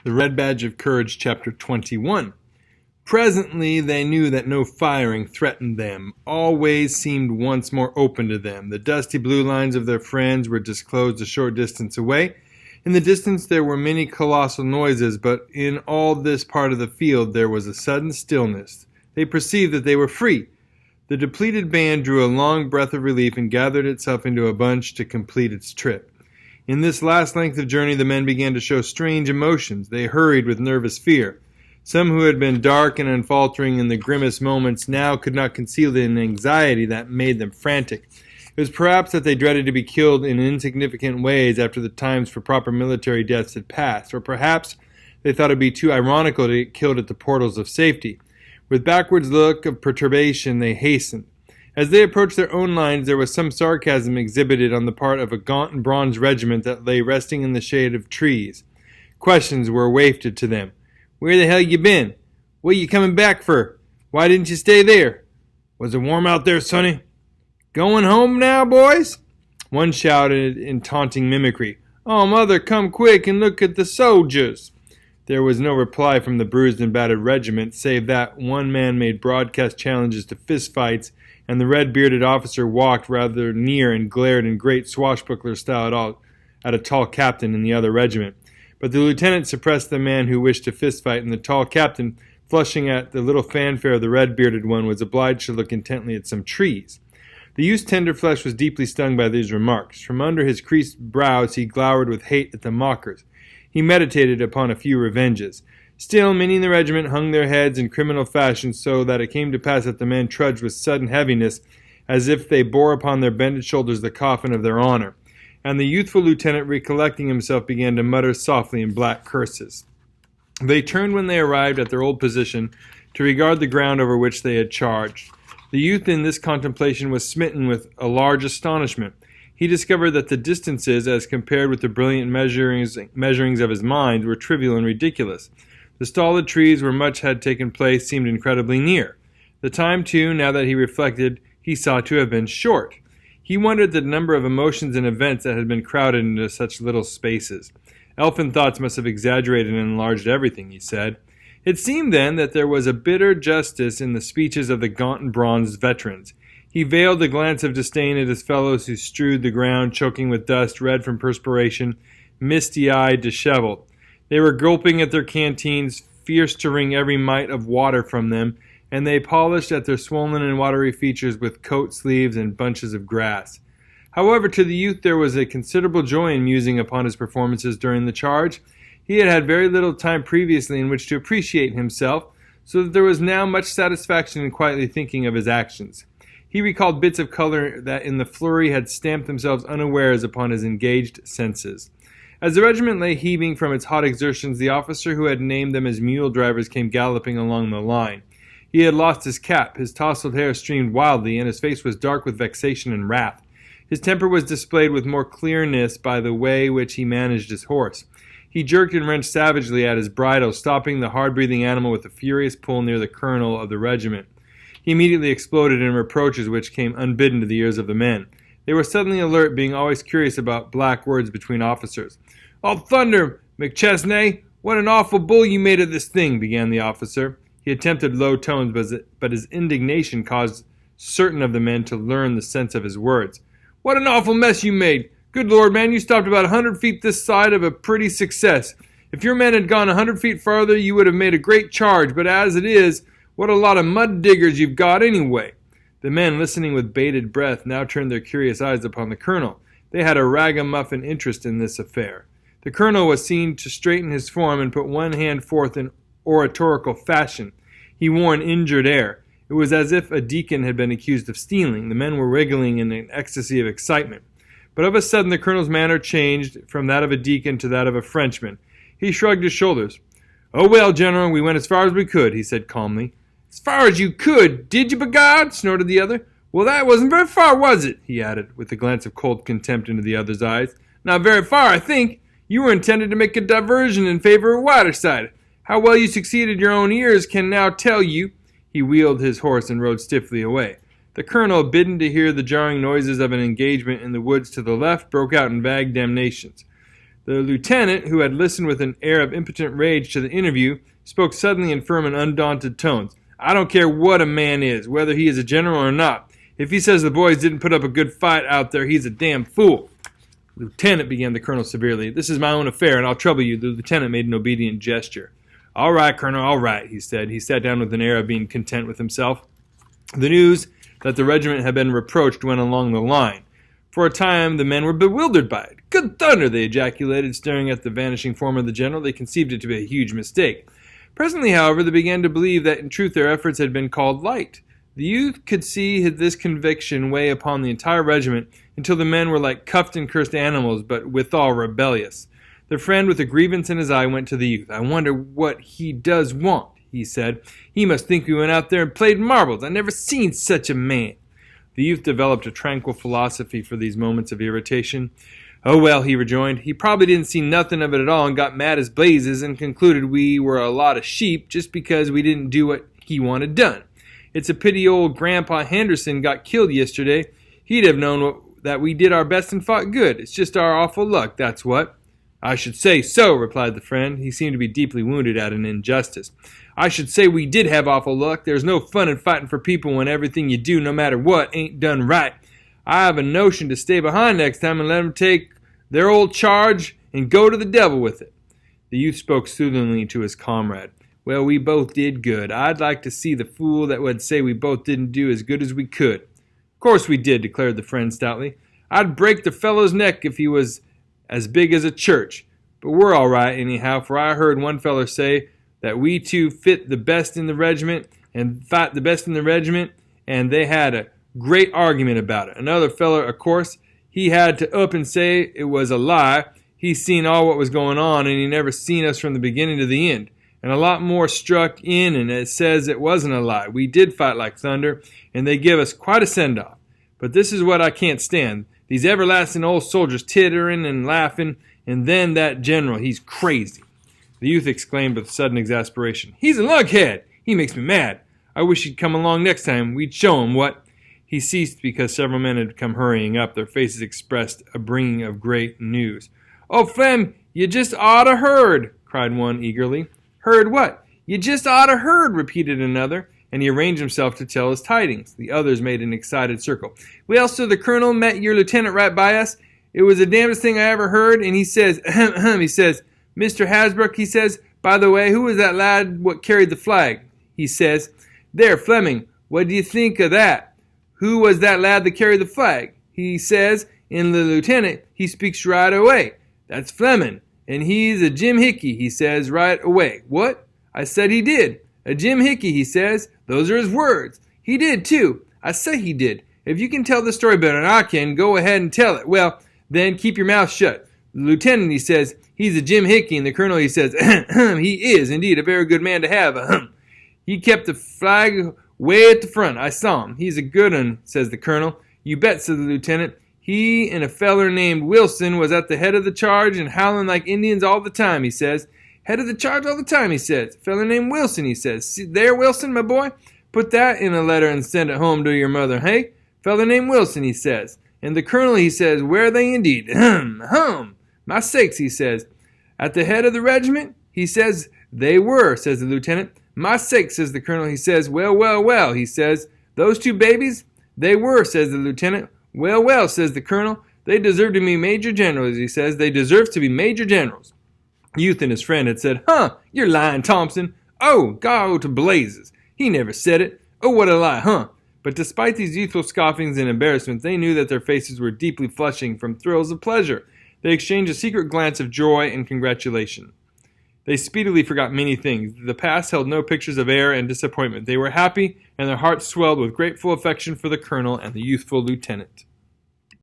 The Red Badge of Courage, Chapter 21. Presently they knew that no firing threatened them. All ways seemed once more open to them. The dusty blue lines of their friends were disclosed a short distance away. In the distance there were many colossal noises, but in all this part of the field there was a sudden stillness. They perceived that they were free. The depleted band drew a long breath of relief and gathered itself into a bunch to complete its trip. In this last length of journey the men began to show strange emotions. They hurried with nervous fear. Some who had been dark and unfaltering in the grimmest moments now could not conceal the anxiety that made them frantic. It was perhaps that they dreaded to be killed in insignificant ways after the times for proper military deaths had passed, or perhaps they thought it would be too ironical to get killed at the portals of safety. With backwards look of perturbation they hastened. As they approached their own lines, there was some sarcasm exhibited on the part of a gaunt and bronze regiment that lay resting in the shade of trees. Questions were wafted to them. "Where the hell you been? What you coming back for? Why didn't you stay there? Was it warm out there, sonny? Going home now, boys?" One shouted in taunting mimicry, "Oh, mother, come quick and look at the soldiers." There was no reply from the bruised and battered regiment, save that one man made broadcast challenges to fistfights, and the red-bearded officer walked rather near and glared in great swashbuckler style at a tall captain in the other regiment. But the lieutenant suppressed the man who wished to fistfight, and the tall captain, flushing at the little fanfare of the red-bearded one, was obliged to look intently at some trees. The youth's tender flesh was deeply stung by these remarks. From under his creased brows he glowered with hate at the mockers. He meditated upon a few revenges. Still, many in the regiment hung their heads in criminal fashion, so that it came to pass that the men trudged with sudden heaviness, as if they bore upon their bended shoulders the coffin of their honor. And the youthful lieutenant, recollecting himself, began to mutter softly in black curses. They turned when they arrived at their old position to regard the ground over which they had charged. The youth in this contemplation was smitten with a large astonishment. He discovered that the distances, as compared with the brilliant measurings of his mind, were trivial and ridiculous. The stolid trees where much had taken place seemed incredibly near. The time, too, now that he reflected, he saw to have been short. He wondered at the number of emotions and events that had been crowded into such little spaces. Elfin thoughts must have exaggerated and enlarged everything, he said. It seemed then that there was a bitter justice in the speeches of the gaunt and bronzed veterans. He veiled a glance of disdain at his fellows who strewed the ground, choking with dust, red from perspiration, misty-eyed, disheveled. They were gulping at their canteens, fierce to wring every mite of water from them, and they polished at their swollen and watery features with coat sleeves and bunches of grass. However, to the youth there was a considerable joy in musing upon his performances during the charge. He had had very little time previously in which to appreciate himself, so that there was now much satisfaction in quietly thinking of his actions. He recalled bits of color that in the flurry had stamped themselves unawares upon his engaged senses. As the regiment lay heaving from its hot exertions, the officer who had named them as mule drivers came galloping along the line. He had lost his cap, his tousled hair streamed wildly, and his face was dark with vexation and wrath. His temper was displayed with more clearness by the way which he managed his horse. He jerked and wrenched savagely at his bridle, stopping the hard-breathing animal with a furious pull near the colonel of the regiment. He immediately exploded in reproaches which came unbidden to the ears of the men. They were suddenly alert, being always curious about black words between officers. "Oh, thunder, McChesney! What an awful bull you made of this thing," began the officer. He attempted low tones, but his indignation caused certain of the men to learn the sense of his words. "What an awful mess you made! Good Lord, man, you stopped about 100 feet this side of a pretty success. If your men had gone 100 feet farther, you would have made a great charge, but as it is, what a lot of mud diggers you've got anyway." The men, listening with bated breath, now turned their curious eyes upon the colonel. They had a ragamuffin interest in this affair. The colonel was seen to straighten his form and put one hand forth in oratorical fashion. He wore an injured air. It was as if a deacon had been accused of stealing. The men were wriggling in an ecstasy of excitement. But of a sudden the colonel's manner changed from that of a deacon to that of a Frenchman. He shrugged his shoulders. "Oh, well, General, we went as far as we could," he said calmly. "As far as you could, did you, b'God?" snorted the other. "Well, that wasn't very far, was it?" he added, with a glance of cold contempt into the other's eyes. "Not very far, I think. You were intended to make a diversion in favor of Whiterside. How well you succeeded your own ears can now tell you." He wheeled his horse and rode stiffly away. The colonel, bidden to hear the jarring noises of an engagement in the woods to the left, broke out in vague damnations. The lieutenant, who had listened with an air of impotent rage to the interview, spoke suddenly in firm and undaunted tones. I don't care what a man is, whether he is a general or not. If he says the boys didn't put up a good fight out there, he's a damn fool. Lieutenant, began the colonel severely, this is my own affair, and I'll trouble you. The lieutenant made an obedient gesture. All right, Colonel, all right, he said. He sat down with an air of being content with himself. The news that the regiment had been reproached went along the line. For a time, the men were bewildered by it. Good thunder, they ejaculated, staring at the vanishing form of the general. They conceived it to be a huge mistake. Presently, however, they began to believe that in truth their efforts had been called light. The youth could see this conviction weigh upon the entire regiment until the men were like cuffed and cursed animals, but withal rebellious. The friend with a grievance in his eye went to the youth. I wonder what he does want, he said. He must think we went out there and played marbles. I never seen such a man. The youth developed a tranquil philosophy for these moments of irritation. Oh, well, he rejoined, he probably didn't see nothing of it at all and got mad as blazes and concluded we were a lot of sheep just because we didn't do what he wanted done. It's a pity old Grandpa Henderson got killed yesterday. He'd have known that we did our best and fought good. It's just our awful luck, that's what. I should say so, replied the friend. He seemed to be deeply wounded at an injustice. I should say we did have awful luck. There's no fun in fighting for people when everything you do, no matter what, ain't done right. I have a notion to stay behind next time and let them take their old charge and go to the devil with it. The youth spoke soothingly to his comrade. Well, we both did good. I'd like to see the fool that would say we both didn't do as good as we could. Of course we did, declared the friend stoutly. I'd break the fellow's neck if he was as big as a church. But we're all right anyhow, for I heard one feller say that we two fit the best in the regiment and fight the best in the regiment, and they had a great argument about it. Another feller, of course, he had to up and say it was a lie. He seen all what was going on, and he never seen us from the beginning to the end. And a lot more struck in, and it says it wasn't a lie. We did fight like thunder, and they give us quite a send-off. But this is what I can't stand. These everlasting old soldiers tittering and laughing, and then that general, he's crazy. The youth exclaimed with sudden exasperation. He's a lunkhead. He makes me mad. I wish he'd come along next time. We'd show him what. He ceased because several men had come hurrying up. Their faces expressed a bringing of great news. Oh, Flem, you just oughta heard, cried one eagerly. Heard what? You just oughta heard, repeated another, and he arranged himself to tell his tidings. The others made an excited circle. Well, so the colonel met your lieutenant right by us. It was the damnedest thing I ever heard, and he says, he says, Mr. Hasbrook, he says, by the way, who was that lad what carried the flag? He says, there, Fleming, what do you think of that? Who was that lad that carried the flag? He says, and the lieutenant, he speaks right away. That's Fleming, and he's a Jim Hickey, he says right away. What? I said he did. A Jim Hickey, he says. Those are his words. He did, too. I say he did. If you can tell the story better than I can, go ahead and tell it. Well, then keep your mouth shut. The lieutenant, he says, he's a Jim Hickey, and the colonel, he says, he is indeed a very good man to have. He kept the flag way at the front. I saw him. He's a good un, says the colonel. You bet, says the lieutenant. He and a feller named Wilson was at the head of the charge and howling like Indians all the time, he says. Head of the charge all the time, he says. Feller named Wilson, he says. See there, Wilson, my boy? Put that in a letter and send it home to your mother, hey? Feller named Wilson, he says. And the colonel, he says, where they indeed? My sakes, he says. At the head of the regiment? He says, they were, says the lieutenant. My sakes, says the colonel, he says. Well, well, well, he says. Those two babies? They were, says the lieutenant. Well, well, says the colonel. They deserve to be major generals, he says. They deserve to be major generals. Youth and his friend had said, you're lying, Thompson. Oh, go to blazes. He never said it. Oh, what a lie, But despite these youthful scoffings and embarrassment, they knew that their faces were deeply flushing from thrills of pleasure. They exchanged a secret glance of joy and congratulation. They speedily forgot many things. The past held no pictures of error and disappointment. They were happy, and their hearts swelled with grateful affection for the colonel and the youthful lieutenant.